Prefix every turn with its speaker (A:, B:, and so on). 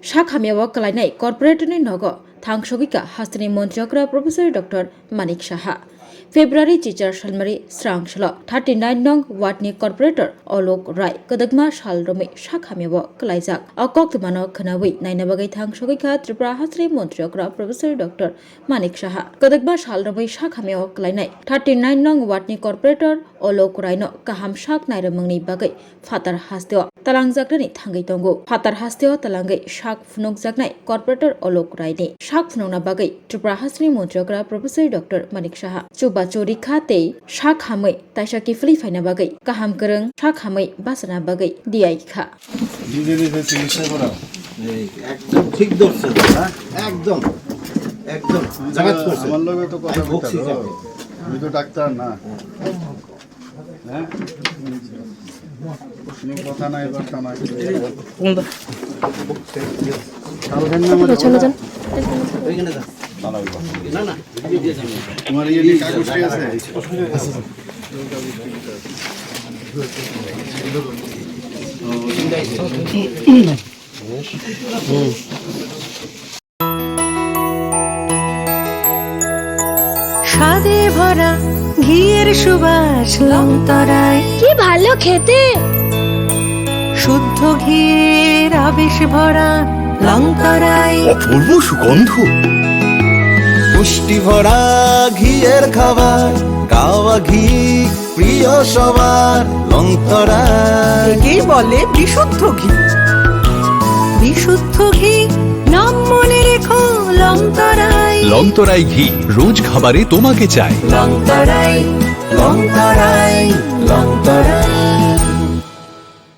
A: শাখামিয়াও কালাইনাই কর্পোরেটরनि नगो थांसगिका हास्तनि मन्त्रियग्रा प्रफेसर डॉक्टर मानिक साहा फेब्रुवारी चिचार सालमारी स्रांसल 39 नং वार्डनि कॉर्पोरेटर अलोक राय कदगमा सालरमै शाखामियाव कलाइजाक अकक्तमानो खनावै नायनाबागै थांसगिका त्रिपुरा हास्तनि मन्त्रियग्रा प्रफेसर डॉक्टर मानिक साहा कदगमा सालरमै शाखामियाव कलाइनाय 39 नং वार्डनि कॉर्पोरेटर अलोक रायनो गाहाम शाक नायरमंनि बागै फातार हास्तेव तालांजाग्रानि थांगै दंगौ फातार हास्तेव तालांगै शाक फुनुकजागनाय कॉर्पोरेटर अलोक रायनि शाक फुनुंना बागै त्रिपुरा हास्तनि मन्त्रियग्रा प्रफेसर डॉक्टर मानिक साहा चुबा चोरी खाते शाक हामै ताइसा किफली फाइना बागै गाहाम करं शाक हामै बासना बागै दियाइ खा
B: একদম ঠিক ধরছে একদম একদম জাগাত করছে
C: আমার লগে তো কথা বলতে আমি তো ডাক্তার না হ্যাঁ কোনো কথা নাই বার্তা নাই
A: চলে যান
B: ওইখানে যা না না
C: তোমার এই কাগজ ঠিক আছে
D: স্বাদে ভরা ঘিয়ের সুবাস লংতরায়
E: কি ভালো খেতে
D: শুদ্ধ ঘিয়ের আবেশ ভরা লংতরায়
F: অপূর্ব সুগন্ধ পুষ্টি ভরা ঘিয়ের খাবার গাওয়া ঘি প্রিয় সবার লংতরায়
D: একেই বলে বিশুদ্ধ ঘি বিশুদ্ধ ঘি নাম মনে রেখো লংতরায়
F: লংতরাই ঘি রোজ খাবারে তোমাকে চাই
D: লংতরায় লংতরায় লংতরায়